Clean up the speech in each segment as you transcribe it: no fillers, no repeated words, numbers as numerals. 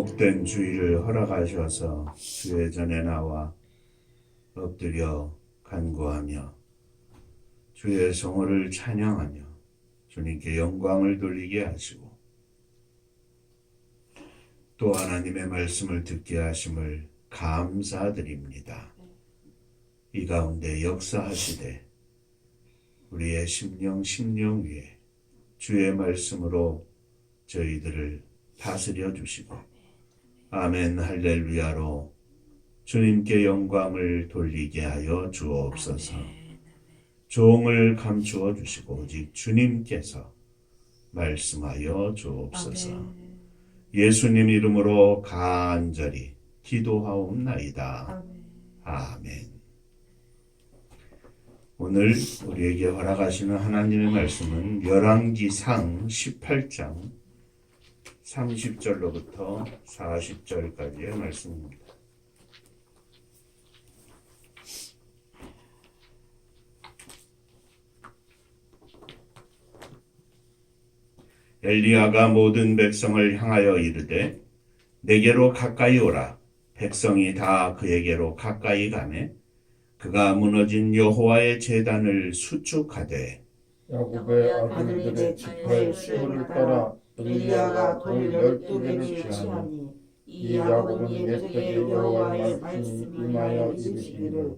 복된 주일을 허락하셔서 주의 전에 나와 엎드려 간구하며 주의 성호를 찬양하며 주님께 영광을 돌리게 하시고 또 하나님의 말씀을 듣게 하심을 감사드립니다. 이 가운데 역사하시되 우리의 심령 위에 주의 말씀으로 저희들을 다스려 주시고 아멘 할렐루야로 주님께 영광을 돌리게 하여 주옵소서. 종을 감추어 주시고 오직 주님께서 말씀하여 주옵소서. 예수님 이름으로 간절히 기도하옵나이다. 아멘. 오늘 우리에게 허락하시는 하나님의 말씀은 열왕기상 18장 30절로부터 40절까지의 말씀입니다. 엘리야가 모든 백성을 향하여 이르되 내게로 가까이 오라. 백성이 다 그에게로 가까이 가매 그가 무너진 여호와의 제단을 수축하되 야곱의 아들들의 지파의 수를 따라 엘리야가 돌 12개를 취하니 이 야곱은 옛적에 여호와의 말씀이 임하여 이르시기를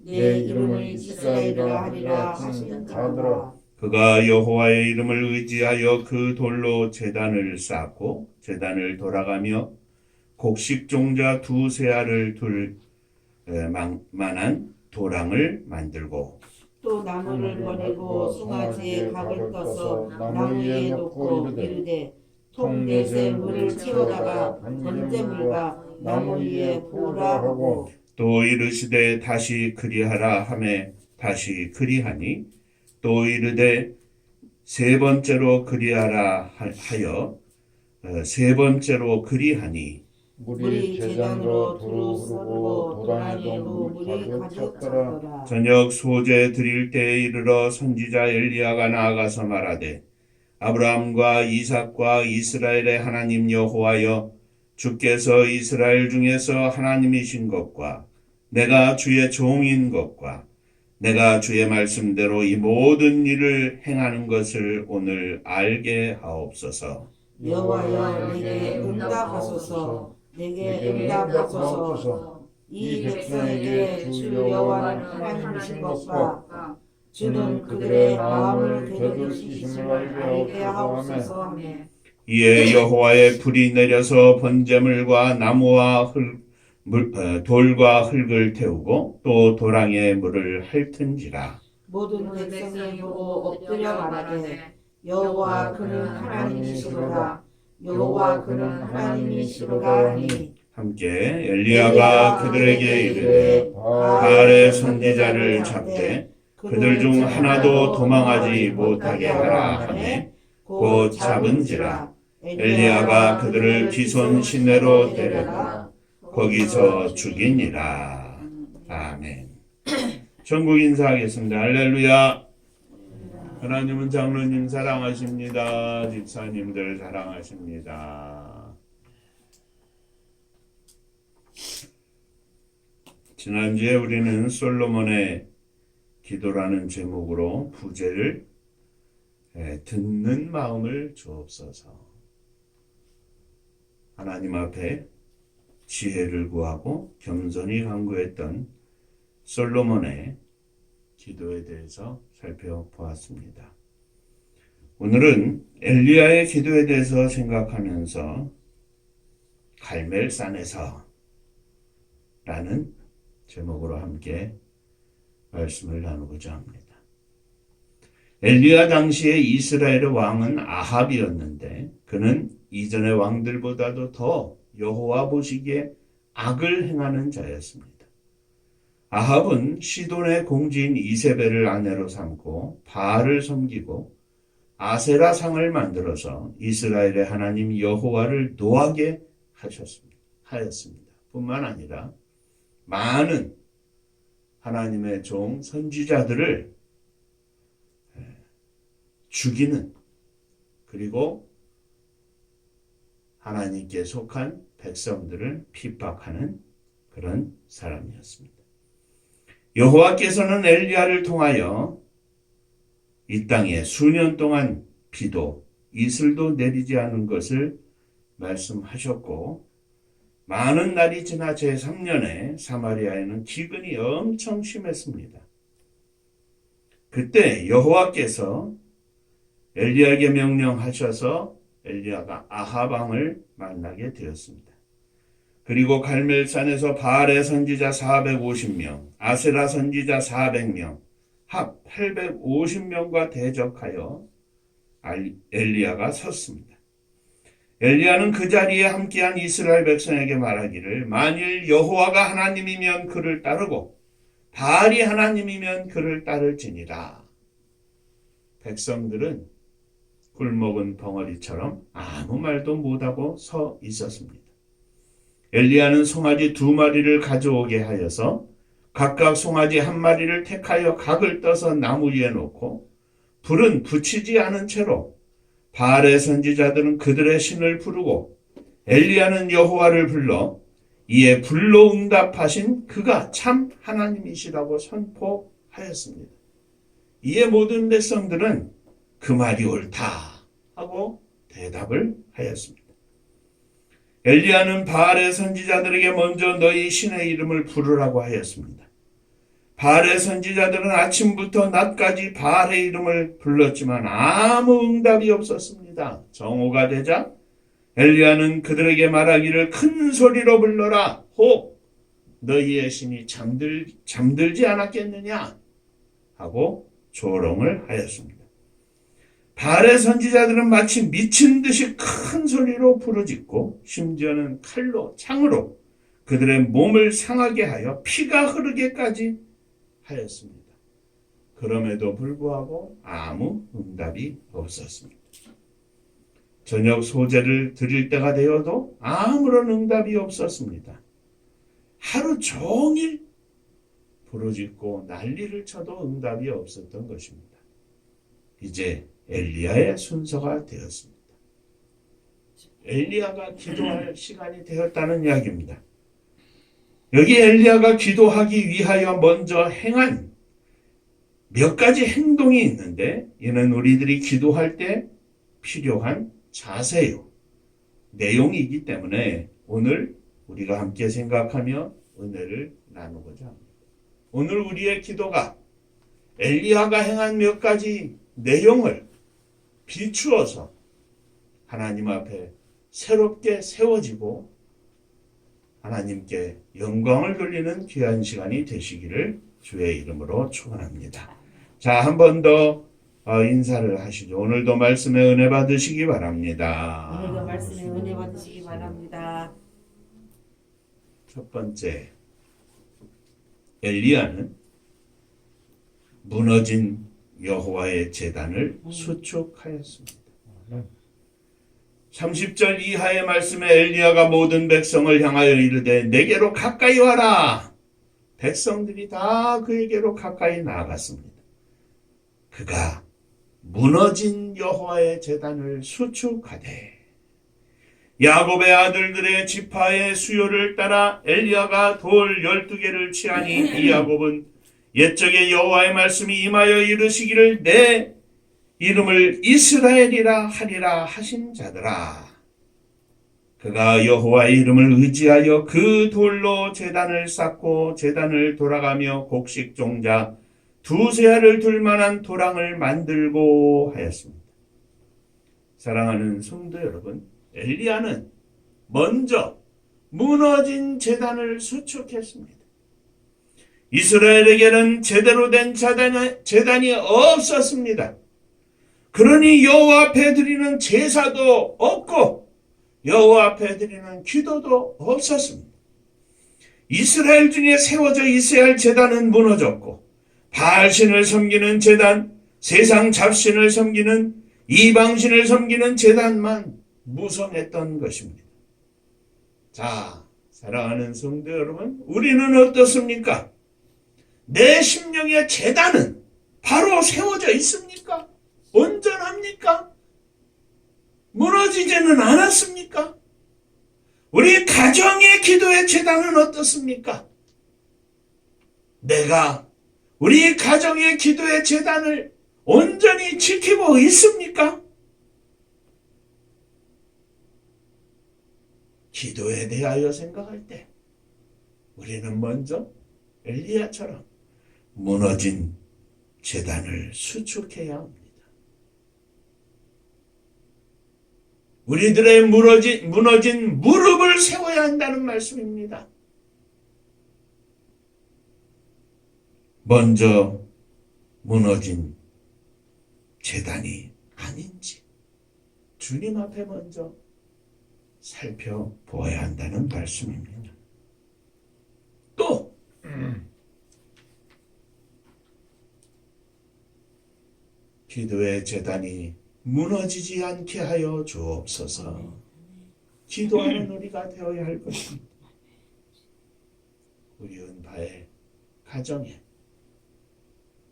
내 이름을 이스라엘이라 하리라 하신 자들아. 그가 여호와의 이름을 의지하여 그 돌로 제단을 쌓고 제단을 돌아가며 곡식 종자 2세알을 둘 만한 도랑을 만들고 또 나무를 버리고 숭아지에 각을 떠서 나무 위에 놓고 이르되 통 넷에 물을 채우다가 번제물과 나무 위에 부으라 하고 또 이르시되 다시 그리하라 하매 다시 그리하니 또 이르되 세 번째로 그리하라 하여 세 번째로 그리하니 물이 제단으로 두루 흐르고 도랑에도 물이 가득 찼더라. 저녁 소제 드릴 때에 이르러 선지자 엘리야가 나아가서 말하되 아브라함과 이삭과 이스라엘의 하나님 여호와여 주께서 이스라엘 중에서 하나님이신 것과 내가 주의 종인 것과 내가 주의 말씀대로 이 모든 일을 행하는 것을 오늘 알게 하옵소서. 여호와여 내게 응답하소서. 내게 응답하소서. 이 백성에게 주 여호와는 하나님이신 것과 주는 그들의 마음을 되돌리심을 알게 하옵소서. 이에 여호와의 불이 내려서 번제물과 나무와 돌과 흙을 태우고 또 도랑에 물을 핥은지라. 모든 백성이 보고 엎드려 말하되 여호와 그는 하나님이시로다. 여호와 그는 하나님이시로다 하니 함께 엘리야가 그들에게 이르되 바알의 선지자를 잡되 그들 중 하나도 도망하지 못하게 하라 하매 곧 잡은지라. 엘리야가 그들을 기손 시내로 데려가 거기서 죽이니라. 아멘. 전국 인사하겠습니다. 할렐루야. 하나님은 장로님 사랑하십니다. 집사님들 사랑하십니다. 지난주에 우리는 솔로몬의 기도라는 제목으로 부제를 듣는 마음을 주옵소서. 하나님 앞에 지혜를 구하고 겸손히 간구했던 솔로몬의 기도에 대해서 살펴보았습니다. 오늘은 엘리야의 기도에 대해서 생각하면서 갈멜산에서 라는 제목으로 함께 말씀을 나누고자 합니다. 엘리야 당시에 이스라엘의 왕은 아합이었는데 그는 이전의 왕들보다도 더 여호와 보시기에 악을 행하는 자였습니다. 아합은 시돈의 공주인 이세벨을 아내로 삼고 바알을 섬기고 아세라 상을 만들어서 이스라엘의 하나님 여호와를 노하게 하였습니다. 뿐만 아니라 많은 하나님의 종 선지자들을 죽이는, 그리고 하나님께 속한 백성들을 핍박하는 그런 사람이었습니다. 여호와께서는 엘리야를 통하여 이 땅에 수년 동안 비도 이슬도 내리지 않은 것을 말씀하셨고, 많은 날이 지나 제3년에 사마리아에는 기근이 엄청 심했습니다. 그때 여호와께서 엘리야에게 명령하셔서 엘리야가 아합 왕을 만나게 되었습니다. 그리고 갈멜산에서 바알의 선지자 450명, 아세라 선지자 400명, 합 850명과 대적하여 엘리야가 섰습니다. 엘리야는 그 자리에 함께한 이스라엘 백성에게 말하기를, 만일 여호와가 하나님이면 그를 따르고 바알이 하나님이면 그를 따를지니라. 백성들은 굴먹은 벙어리처럼 아무 말도 못하고 서 있었습니다. 엘리야는 송아지 2마리를 가져오게 하여서 각각 송아지 1마리를 택하여 각을 떠서 나무 위에 놓고 불은 붙이지 않은 채로 바알의 선지자들은 그들의 신을 부르고 엘리야는 여호와를 불러 이에 불로 응답하신 그가 참 하나님이시라고 선포하였습니다. 이에 모든 백성들은 그 말이 옳다 하고 대답을 하였습니다. 엘리야는 바알의 선지자들에게 먼저 너희 신의 이름을 부르라고 하였습니다. 바알의 선지자들은 아침부터 낮까지 바알의 이름을 불렀지만 아무 응답이 없었습니다. 정오가 되자 엘리야는 그들에게 말하기를, 큰 소리로 불러라. 혹 너희의 신이 잠들지 않았겠느냐 하고 조롱을 하였습니다. 바알의 선지자들은 마치 미친 듯이 큰 소리로 부르짖고 심지어는 칼로 창으로 그들의 몸을 상하게 하여 피가 흐르게까지 하였습니다. 그럼에도 불구하고 아무 응답이 없었습니다. 저녁 소제를 드릴 때가 되어도 아무런 응답이 없었습니다. 하루 종일 부르짖고 난리를 쳐도 응답이 없었던 것입니다. 이제 엘리야의 순서가 되었습니다. 엘리야가 기도할 시간이 되었다는 이야기입니다. 여기 엘리야가 기도하기 위하여 먼저 행한 몇 가지 행동이 있는데, 이는 우리들이 기도할 때 필요한 자세요, 내용이기 때문에 오늘 우리가 함께 생각하며 은혜를 나누고자 합니다. 오늘 우리의 기도가 엘리야가 행한 몇 가지 내용을 비추어서 하나님 앞에 새롭게 세워지고 하나님께 영광을 돌리는 귀한 시간이 되시기를 주의 이름으로 축원합니다. 자, 한 번 더 인사를 하시죠. 오늘도 말씀에 은혜 받으시기 바랍니다. 오늘도 말씀에 은혜 받으시기 바랍니다. 첫 번째, 엘리야는 무너진 여호와의 제단을 수축하였습니다. 30절 이하의 말씀에 엘리야가 모든 백성을 향하여 이르되 내게로 가까이 와라. 백성들이 다 그에게로 가까이 나아갔습니다. 그가 무너진 여호와의 제단을 수축하되, 야곱의 아들들의 지파의 수요를 따라 엘리야가 돌 12개를 취하니 이 야곱은 옛적에 여호와의 말씀이 임하여 이르시기를 내 이름을 이스라엘이라 하리라 하신 자들아. 그가 여호와의 이름을 의지하여 그 돌로 제단을 쌓고 제단을 돌아가며 곡식 종자 2세알을 둘 만한 도랑을 만들고 하였습니다. 사랑하는 성도 여러분, 엘리야는 먼저 무너진 제단을 수축했습니다. 이스라엘에게는 제대로 된 제단이 없었습니다. 그러니 여호와 앞에 드리는 제사도 없고 여호와 앞에 드리는 기도도 없었습니다. 이스라엘 중에 세워져 있어야 할 제단은 무너졌고, 바알신을 섬기는 제단, 세상 잡신을 섬기는 이방신을 섬기는 제단만 무성했던 것입니다. 자, 사랑하는 성도 여러분, 우리는 어떻습니까? 내 심령의 제단은 바로 세워져 있습니까? 온전합니까? 무너지지는 않았습니까? 우리의 기도의 재단은 어떻습니까? 내가 우리 가정의 기도의 재단을 온전히 지키고 있습니까? 기도에 대하여 생각할 때 우리는 먼저 엘리야처럼 무너진 재단을 수축해야 합니다. 우리들의 무너진 무릎을 세워야 한다는 말씀입니다. 먼저 무너진 재단이 아닌지 주님 앞에 먼저 살펴보아야 한다는 말씀입니다. 또 기도의 재단이 무너지지 않게 하여 주옵소서. 기도하는 우리가 되어야 할 것입니다. 우리 은바의 가정에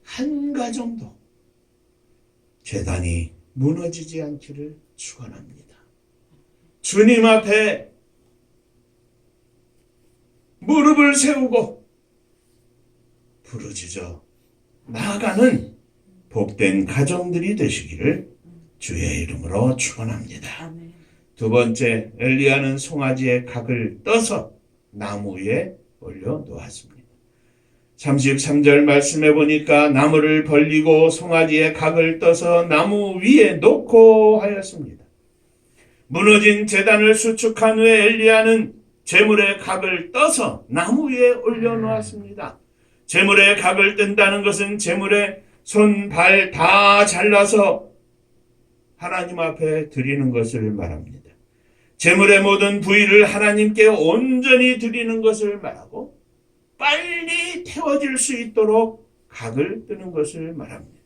한 가정도 재단이 무너지지 않기를 축원합니다. 주님 앞에 무릎을 세우고 부르짖어 나아가는 복된 가정들이 되시기를 주의 이름으로 축원합니다. 두 번째, 엘리야는 송아지의 각을 떠서 나무 위에 올려놓았습니다. 33절 말씀해 보니까 나무를 벌리고 송아지의 각을 떠서 나무 위에 놓고 하였습니다. 무너진 제단을 수축한 후에 엘리야는 제물의 각을 떠서 나무 위에 올려놓았습니다. 제물의 각을 뜬다는 것은 제물의 손, 발 다 잘라서 하나님 앞에 드리는 것을 말합니다. 제물의 모든 부위를 하나님께 온전히 드리는 것을 말하고 빨리 태워질 수 있도록 각을 뜨는 것을 말합니다.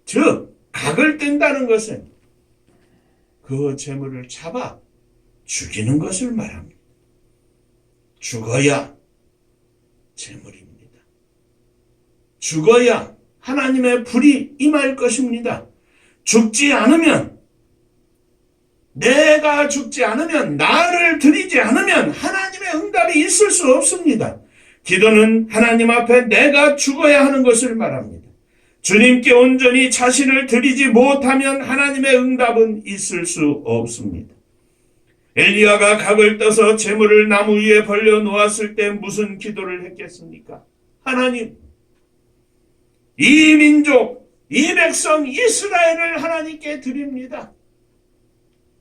즉, 각을 뜬다는 것은 그 제물을 잡아 죽이는 것을 말합니다. 죽어야 제물입니다. 죽어야 하나님의 불이 임할 것입니다. 죽지 않으면, 내가 죽지 않으면, 나를 드리지 않으면 하나님의 응답이 있을 수 없습니다. 기도는 하나님 앞에 내가 죽어야 하는 것을 말합니다. 주님께 온전히 자신을 드리지 못하면 하나님의 응답은 있을 수 없습니다. 엘리야가 각을 떠서 제물을 나무 위에 벌려 놓았을 때 무슨 기도를 했겠습니까? 하나님, 이 민족, 이 백성 이스라엘을 하나님께 드립니다.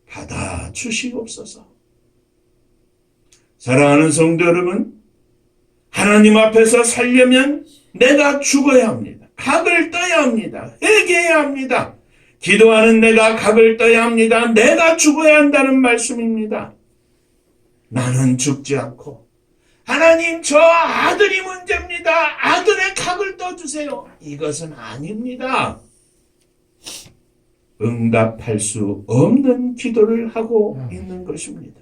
받아 주시옵소서. 사랑하는 성도 여러분, 하나님 앞에서 살려면 내가 죽어야 합니다. 각을 떠야 합니다. 회개해야 합니다. 기도하는 내가 각을 떠야 합니다. 내가 죽어야 한다는 말씀입니다. 나는 죽지 않고 하나님 저 아들이 문제입니다. 아들의 각을 떠주세요. 이것은 아닙니다. 응답할 수 없는 기도를 하고 있는 것입니다.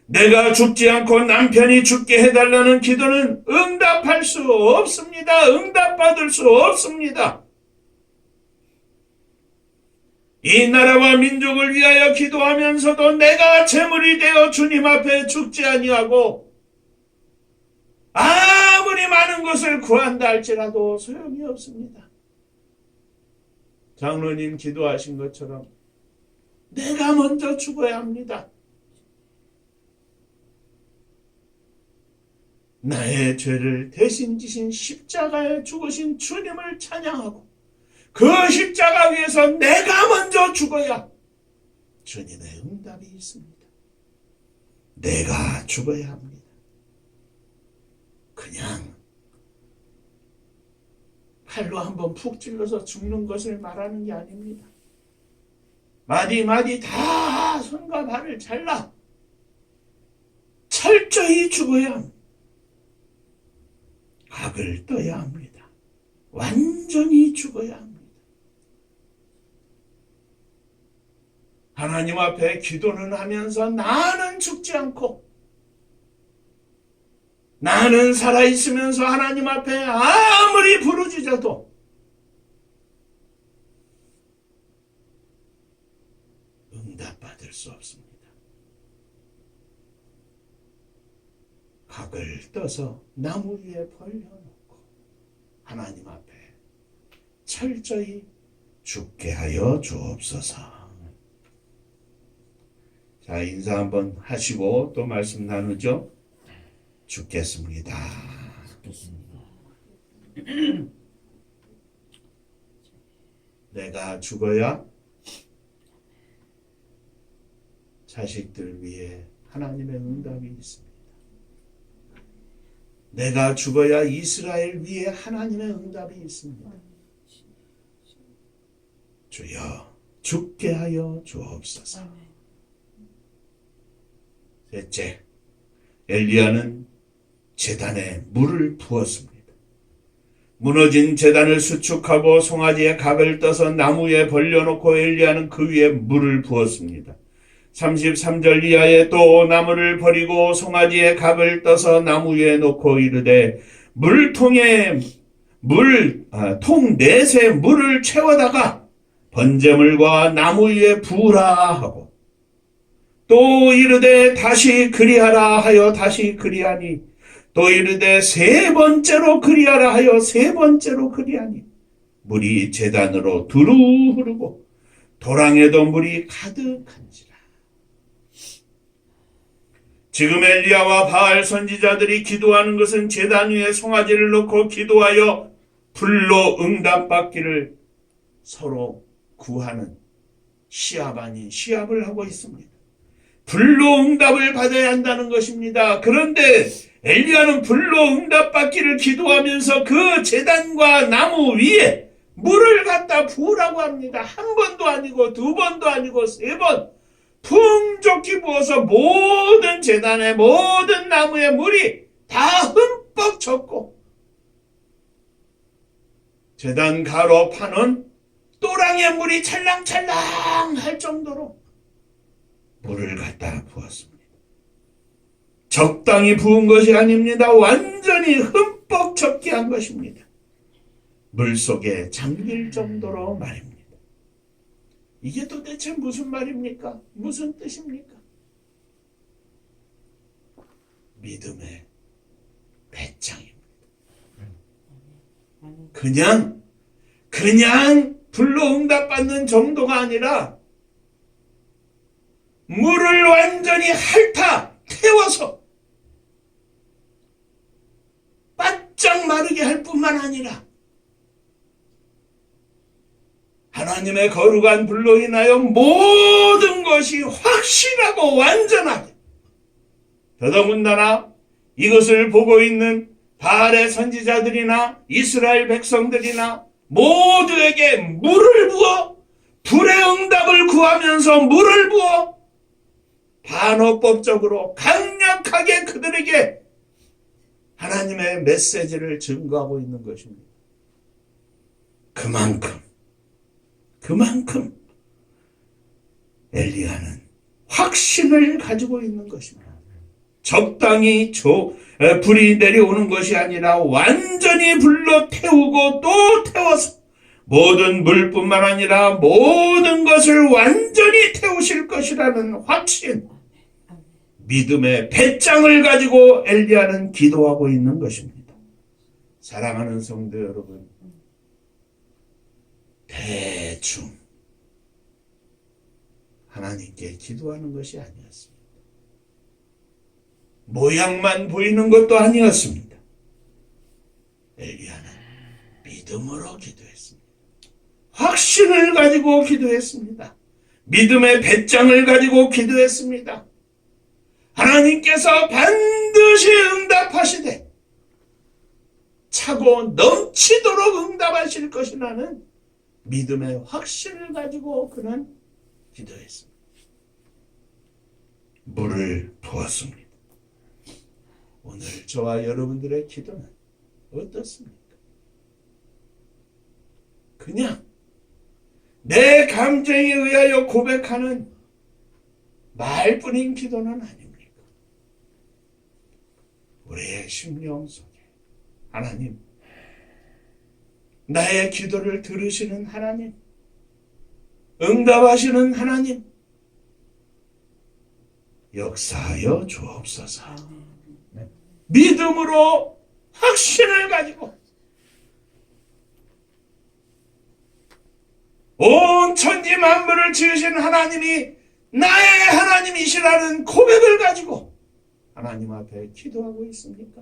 내가 죽지 않고 남편이 죽게 해달라는 기도는 응답할 수 없습니다. 응답받을 수 없습니다. 이 나라와 민족을 위하여 기도하면서도 내가 제물이 되어 주님 앞에 죽지 아니하고 아무리 많은 것을 구한다 할지라도 소용이 없습니다. 장로님 기도하신 것처럼 내가 먼저 죽어야 합니다. 나의 죄를 대신 지신 십자가에 죽으신 주님을 찬양하고 그 십자가 위에서 내가 먼저 죽어야 주님의 응답이 있습니다. 내가 죽어야 합니다. 그냥 칼로 한번 푹 찔러서 죽는 것을 말하는 게 아닙니다. 마디마디 다 손과 발을 잘라 철저히 죽어야 합니다. 각을 떠야 합니다. 완전히 죽어야 합니다. 하나님 앞에 기도는 하면서 나는 죽지 않고 나는 살아있으면서 하나님 앞에 아무리 부르짖어도 응답받을 수 없습니다. 각을 떠서 나무 위에 벌려놓고 하나님 앞에 철저히 죽게 하여 주옵소서. 자, 인사 한번 하시고 또 말씀 나누죠. 죽겠습니다. 내가 죽어야 자식들 위해 하나님의 응답이 있습니다. 내가 죽어야 이스라엘 위에 하나님의 응답이 있습니다. 주여 죽게 하여 주옵소서. 셋째, 엘리야는 제단에 물을 부었습니다. 무너진 제단을 수축하고 송아지에 각을 떠서 나무에 벌려놓고 엘리야는 그 위에 물을 부었습니다. 33절 이하에 또 나무를 버리고 송아지에 각을 떠서 나무 위에 놓고 이르되 물통에 통 넷에 물을 채워다가 번제물과 나무 위에 부으라 하고 또 이르되 다시 그리하라 하여 다시 그리하니 또 이르되 세 번째로 그리하라 하여 세 번째로 그리하니 물이 제단으로 두루 흐르고 도랑에도 물이 가득한지라. 지금 엘리야와 바알 선지자들이 기도하는 것은 제단 위에 송아지를 놓고 기도하여 불로 응답받기를 서로 구하는 시합 아닌 시합을 하고 있습니다. 불로 응답을 받아야 한다는 것입니다. 그런데 엘리야는 불로 응답받기를 기도하면서 그 제단과 나무 위에 물을 갖다 부으라고 합니다. 한 번도 아니고 두 번도 아니고 세 번 풍족히 부어서 모든 제단에 모든 나무에 물이 다 흠뻑 젖고 제단 가로판은 또랑의 물이 찰랑찰랑 할 정도로 물을 갖다 부었습니다. 적당히 부은 것이 아닙니다. 완전히 흠뻑 젖게 한 것입니다. 물 속에 잠길 정도로 말입니다. 이게 도대체 무슨 말입니까? 무슨 뜻입니까? 믿음의 배짱입니다. 그냥 불로 응답받는 정도가 아니라 물을 완전히 핥아 태워서 바짝 마르게 할 뿐만 아니라 하나님의 거룩한 불로 인하여 모든 것이 확실하고 완전하게 더더군다나 이것을 보고 있는 바알의 선지자들이나 이스라엘 백성들이나 모두에게 물을 부어 불의 응답을 구하면서 물을 부어 반어법적으로 강력하게 그들에게 하나님의 메시지를 증거하고 있는 것입니다. 그만큼 엘리야는 확신을 가지고 있는 것입니다. 적당히 불이 내려오는 것이 아니라 완전히 불로 태우고 또 태워서 모든 물뿐만 아니라 모든 것을 완전히 태우실 것이라는 확신, 믿음의 배짱을 가지고 엘리야는 기도하고 있는 것입니다. 사랑하는 성도 여러분, 대충 하나님께 기도하는 것이 아니었습니다. 모양만 보이는 것도 아니었습니다. 엘리야는 믿음으로 기도했습니다. 확신을 가지고 기도했습니다. 믿음의 배짱을 가지고 기도했습니다. 하나님께서 반드시 응답하시되 차고 넘치도록 응답하실 것이라는 믿음의 확신을 가지고 그는 기도했습니다. 물을 부었습니다. 오늘 저와 여러분들의 기도는 어떻습니까? 그냥 내 감정에 의하여 고백하는 말뿐인 기도는 아닙니까? 우리의 심령 속에 하나님, 나의 기도를 들으시는 하나님, 응답하시는 하나님, 역사하여 주옵소서. 믿음으로 확신을 가지고 온 천지 만물을 지으신 하나님이 나의 하나님이시라는 고백을 가지고 하나님 앞에 기도하고 있습니까?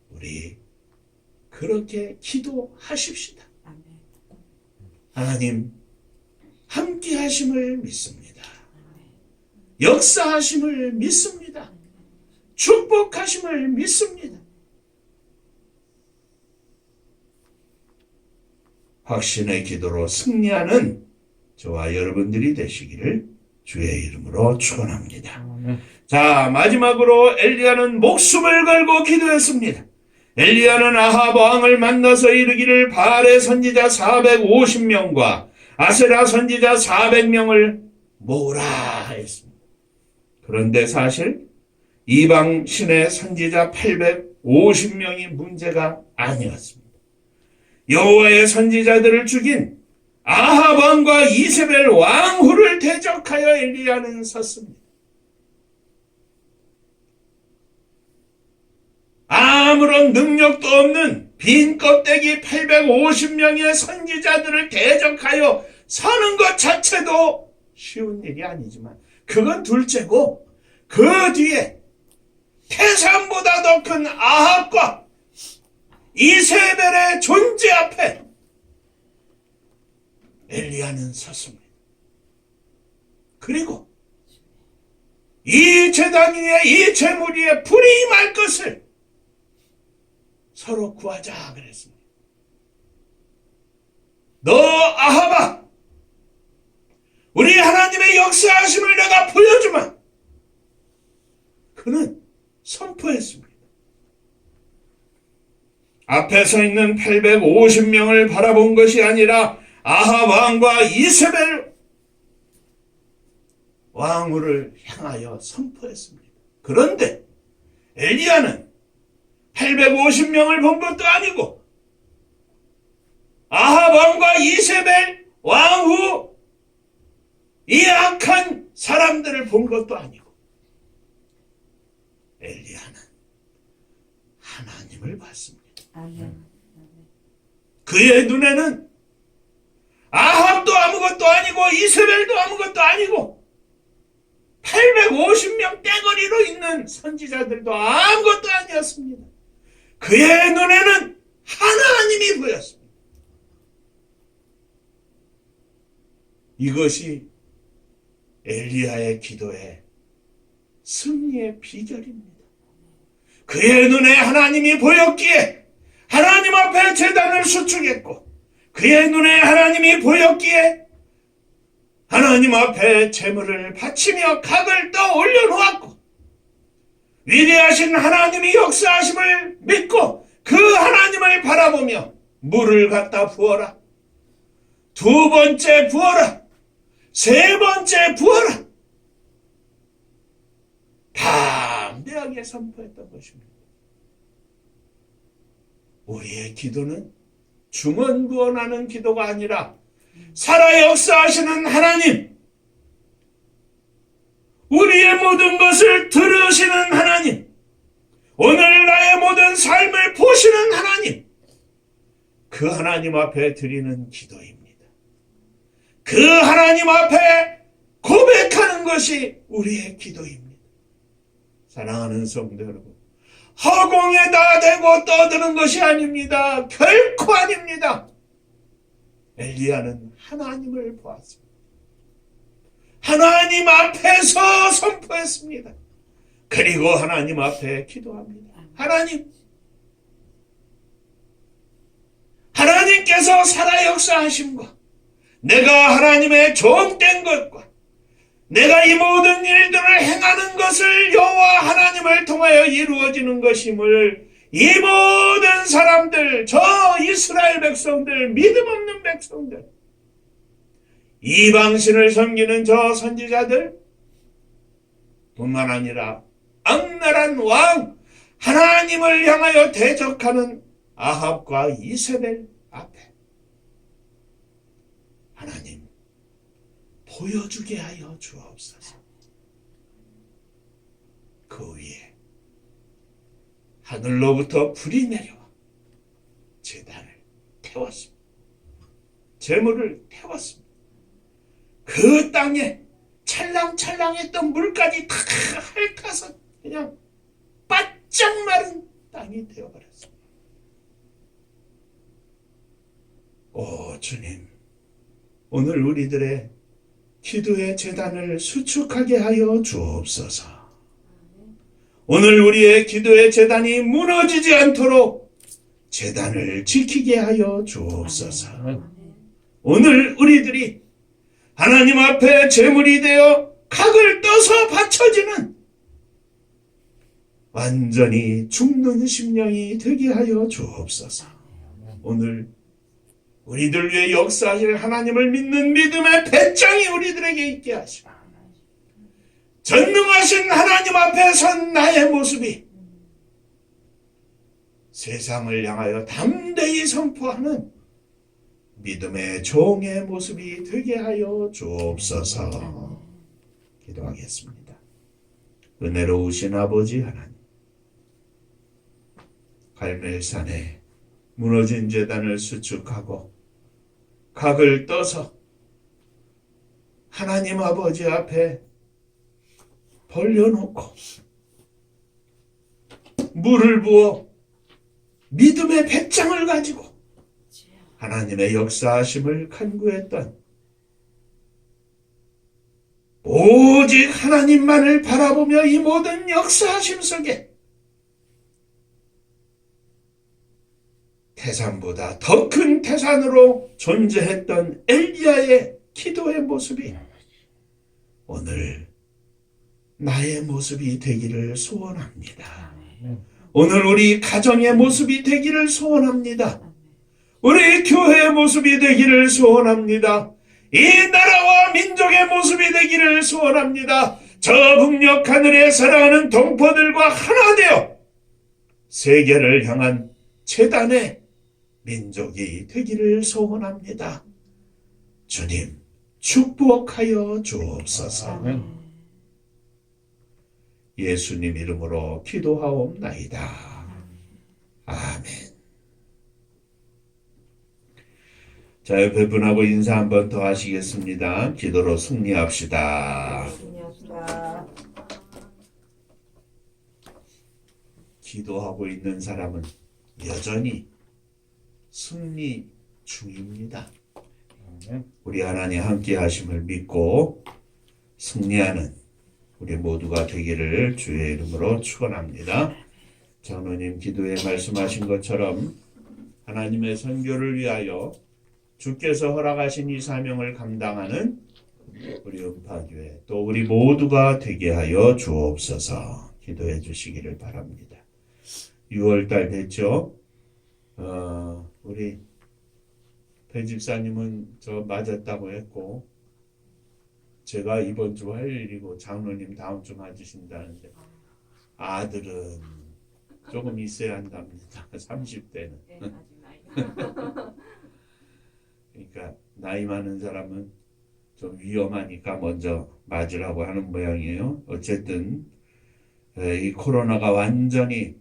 우리 그렇게 기도하십시다. 하나님 함께 하심을 믿습니다. 역사하심을 믿습니다. 축복하심을 믿습니다. 확신의 기도로 승리하는 저와 여러분들이 되시기를 주의 이름으로 축원합니다. 자, 마지막으로 엘리야는 목숨을 걸고 기도했습니다. 엘리야는 아합 왕을 만나서 이르기를 바알의 선지자 450명과 아세라 선지자 400명을 모으라 했습니다. 그런데 사실 이방 신의 선지자 850명이 문제가 아니었습니다. 여호와의 선지자들을 죽인 아합 왕과 이세벨 왕후를 대적하여 엘리야는 섰습니다. 아무런 능력도 없는 빈 껍데기 850명의 선지자들을 대적하여 서는 것 자체도 쉬운 일이 아니지만 그건 둘째고 그 뒤에 태산보다 더 큰 아합과 이세벨의 존재 앞에 엘리야는 섰습니다. 그리고 이 제단 위에 이 제물 위에 불이 임할 것을 서로 구하자 그랬습니다. 너 아합아, 우리 하나님의 역사하심을 내가 보여주마. 그는 선포했습니다. 앞에 서 있는 850명을 바라본 것이 아니라 아합 왕과 이세벨 왕후를 향하여 선포했습니다. 그런데 엘리야는 850명을 본 것도 아니고 아합 왕과 이세벨 왕후 이 악한 사람들을 본 것도 아니고 엘리야는 하나님을 봤습니다. 그의 눈에는 아합도 아무것도 아니고 이세벨도 아무것도 아니고 850명 떼거리로 있는 선지자들도 아무것도 아니었습니다. 그의 눈에는 하나님이 보였습니다. 이것이 엘리야의 기도의 승리의 비결입니다. 그의 눈에 하나님이 보였기에 하나님 앞에 제단을 수축했고 그의 눈에 하나님이 보였기에 하나님 앞에 제물을 바치며 각을 떠 올려놓았고 위대하신 하나님이 역사하심을 믿고 그 하나님을 바라보며 물을 갖다 부어라. 두 번째 부어라. 세 번째 부어라. 담대하게 선포했던 것입니다. 우리의 기도는 중언부언하는 기도가 아니라 살아 역사하시는 하나님, 우리의 모든 것을 들으시는 하나님, 오늘 나의 모든 삶을 보시는 하나님, 그 하나님 앞에 드리는 기도입니다. 그 하나님 앞에 고백하는 것이 우리의 기도입니다. 사랑하는 성도 여러분, 허공에 나대고 떠드는 것이 아닙니다. 결코 아닙니다. 엘리야는 하나님을 보았습니다. 하나님 앞에서 선포했습니다. 그리고 하나님 앞에 기도합니다. 하나님께서 살아 역사하심과 내가 하나님의 종된 것과 내가 이 모든 일들을 행하는 것을 여호와 하나님을 통하여 이루어지는 것임을 이 모든 사람들, 저 이스라엘 백성들, 믿음 없는 백성들, 이방신을 섬기는 저 선지자들 뿐만 아니라 악랄한 왕, 하나님을 향하여 대적하는 아합과 이세벨 앞에 하나님 보여주게 하여 주옵소서. 그 위에 하늘로부터 불이 내려와 제단을 태웠습니다. 제물을 태웠습니다. 그 땅에 찰랑찰랑했던 물까지 다 핥아서 그냥 바짝 마른 땅이 되어버렸습니다. 오 주님, 오늘 우리들의 기도의 제단을 수축하게 하여 주옵소서. 오늘 우리의 기도의 제단이 무너지지 않도록 제단을 지키게 하여 주옵소서. 오늘 우리들이 하나님 앞에 제물이 되어 각을 떠서 바쳐지는 완전히 죽는 심령이 되게 하여 주옵소서. 오늘 우리들 위해 역사하실 하나님을 믿는 믿음의 배짱이 우리들에게 있게 하시고 전능하신 하나님 앞에 선 나의 모습이 세상을 향하여 담대히 선포하는 믿음의 종의 모습이 되게 하여 주옵소서. 기도하겠습니다. 은혜로우신 아버지 하나님, 갈멜산에 무너진 제단을 수축하고 각을 떠서 하나님 아버지 앞에 벌려놓고 물을 부어 믿음의 배짱을 가지고 하나님의 역사하심을 간구했던 오직 하나님만을 바라보며 이 모든 역사하심 속에 태산보다 더 큰 태산으로 존재했던 엘리야의 기도의 모습이 오늘 나의 모습이 되기를 소원합니다. 오늘 우리 가정의 모습이 되기를 소원합니다. 우리 교회의 모습이 되기를 소원합니다. 이 나라와 민족의 모습이 되기를 소원합니다. 저 북녘 하늘에 살아가는 동포들과 하나 되어 세계를 향한 제단의 민족이 되기를 소원합니다. 주님, 축복하여 주옵소서. 예수님 이름으로 기도하옵나이다. 아멘. 자, 옆에 분하고 인사 한 번 더 하시겠습니다. 기도로 승리합시다. 기도하고 있는 사람은 여전히 승리 중입니다. 우리 하나님 함께 하심을 믿고 승리하는 우리 모두가 되기를 주의 이름으로 축원합니다. 장로님 기도에 말씀하신 것처럼 하나님의 선교를 위하여 주께서 허락하신 이 사명을 감당하는 우리 은파교회 또 우리 모두가 되게 하여 주옵소서. 기도해 주시기를 바랍니다. 6월달 됐죠? 우리 배 집사님은 저 맞았다고 했고 제가 이번 주 화요일이고 장로님 다음 주 맞으신다는데 아들은 조금 있어야 한답니다. 30대는. 네, 아직 나이가. 그러니까 나이 많은 사람은 좀 위험하니까 먼저 맞으라고 하는 모양이에요. 어쨌든 이 코로나가 완전히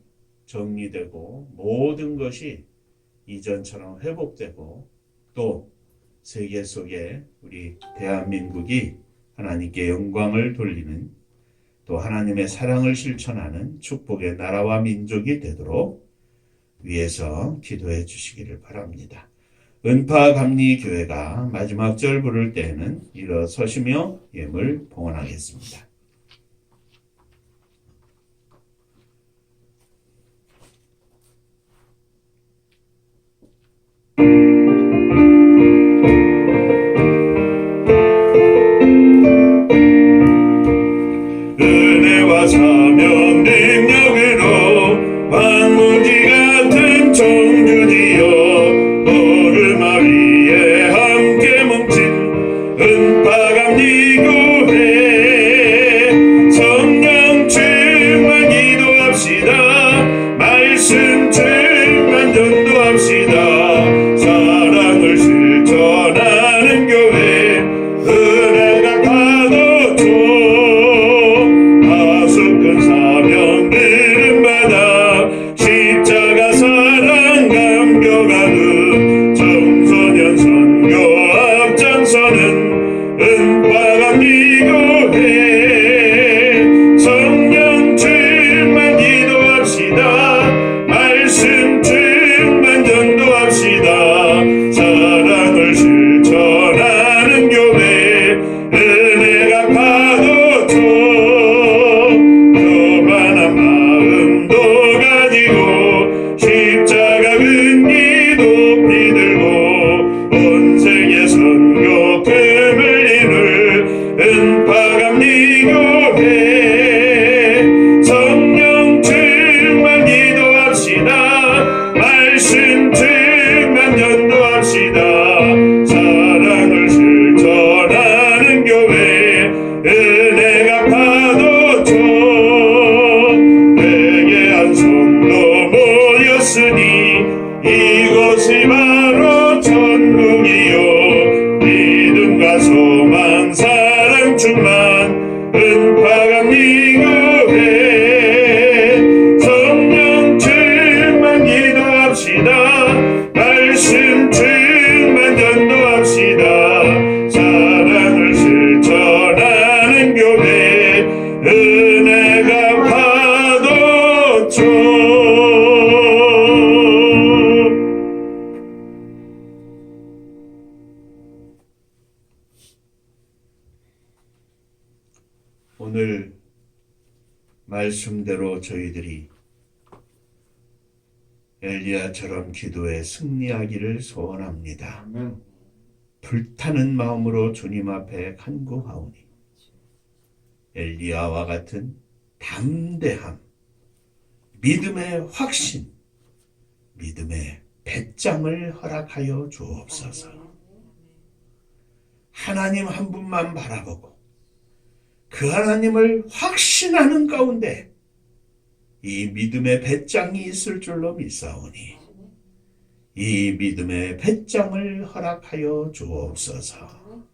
정리되고 모든 것이 이전처럼 회복되고 또 세계 속에 우리 대한민국이 하나님께 영광을 돌리는 또 하나님의 사랑을 실천하는 축복의 나라와 민족이 되도록 위해서 기도해 주시기를 바랍니다. 은파감리교회가 마지막 절 부를 때에는 일어서시며 예물 봉헌하겠습니다. 은혜와 사명 능력으로 황무지 같은 청주지여 오르막 위에 함께 뭉친 은파감리교회 충만 은파강 미교회 성령 충만 기도합시다. 말씀 충만 전도합시다. 사랑을 실천하는 교회 은혜가 파도쳐. 오늘 말씀대로 저희들이 엘리야처럼 기도에 승리하기를 소원합니다. 아멘. 불타는 마음으로 주님 앞에 간구하오니 엘리야와 같은 담대함, 믿음의 확신, 믿음의 배짱을 허락하여 주옵소서. 하나님 한 분만 바라보고 그 하나님을 확신하는 가운데 이 믿음의 배짱이 있을 줄로 믿사오니 이 믿음의 배짱을 허락하여 주옵소서.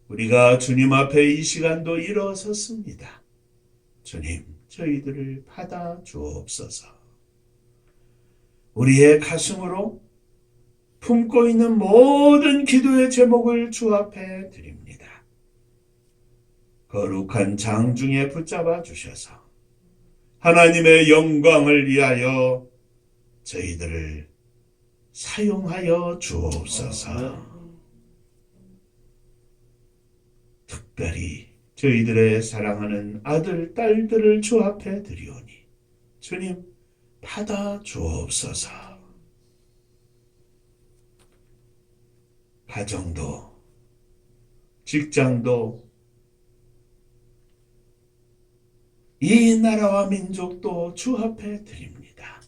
우리가 주님 앞에 이 시간도 일어섰습니다. 주님, 저희들을 받아 주옵소서. 우리의 가슴으로 품고 있는 모든 기도의 제목을 주 앞에 드립니다. 거룩한 장중에 붙잡아 주셔서 하나님의 영광을 위하여 저희들을 사용하여 주옵소서. 특별히 저희들의 사랑하는 아들, 딸들을 주 앞에 드리오니 주님 받아 주옵소서. 가정도 직장도 이 나라와 민족도 주 앞에 드립니다.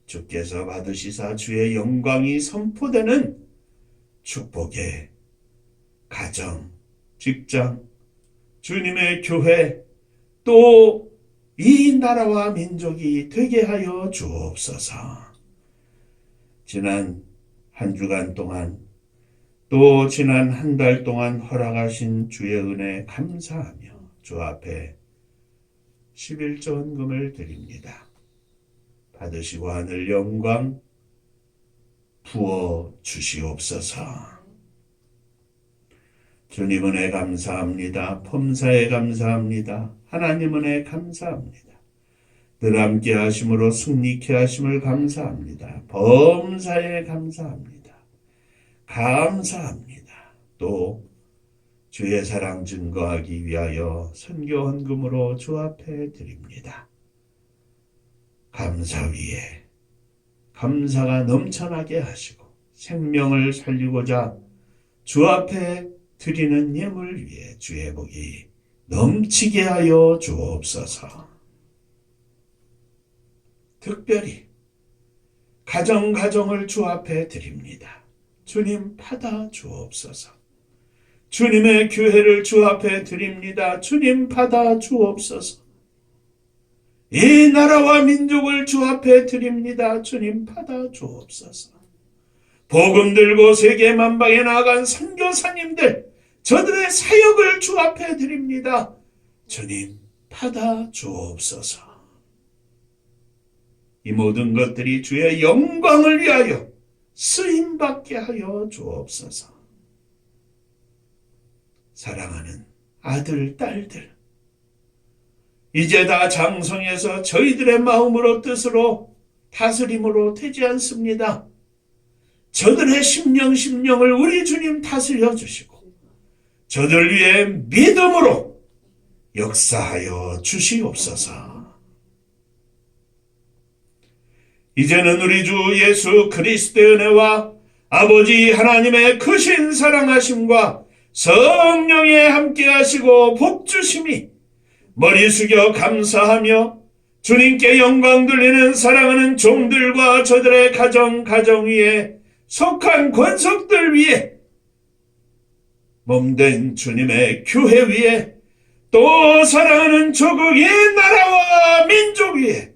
주께서 받으시사 주의 영광이 선포되는 축복의 가정, 직장, 주님의 교회, 또 이 나라와 민족이 되게 하여 주옵소서. 지난 한 주간 동안 또 지난 한 달 동안 허락하신 주의 은혜 감사하며 주 앞에 11조 헌금을 드립니다. 받으시고 하늘 영광 부어 주시옵소서. 주님 은혜 감사합니다. 범사에 감사합니다. 하나님 은혜 감사합니다. 늘 함께 하심으로 승리케 하심을 감사합니다. 범사에 감사합니다. 감사합니다. 또 주의 사랑 증거하기 위하여 선교 헌금으로 주 앞에 드립니다. 감사 위에 감사가 넘쳐나게 하시고 생명을 살리고자 주 앞에 드리는 예물 위에 주의 복이 넘치게 하여 주옵소서. 특별히 가정을 주 앞에 드립니다. 주님 받아 주옵소서. 주님의 교회를 주 앞에 드립니다. 주님 받아 주옵소서. 이 나라와 민족을 주 앞에 드립니다. 주님 받아 주옵소서. 복음 들고 세계 만방에 나아간 선교사님들, 저들의 사역을 주 앞에 드립니다. 주님 받아 주옵소서. 이 모든 것들이 주의 영광을 위하여 쓰임받게 하여 주옵소서. 사랑하는 아들, 딸들, 이제 다 장성해서 저희들의 마음으로 뜻으로 다스림으로 되지 않습니다. 저들의 심령을 우리 주님 다스려 주시고 저들 위해 믿음으로 역사하여 주시옵소서. 이제는 우리 주 예수 그리스도의 은혜와 아버지 하나님의 크신 사랑하심과 성령의 함께하시고 복주심이 머리 숙여 감사하며 주님께 영광 돌리는 사랑하는 종들과 저들의 가정 위에 속한 권속들 위에 몸된 주님의 교회 위에 또 사랑하는 조국의 나라와 민족 위에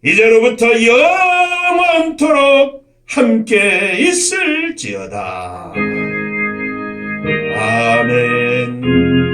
이제로부터 영원토록 함께 있을지어다. 아멘. 아멘.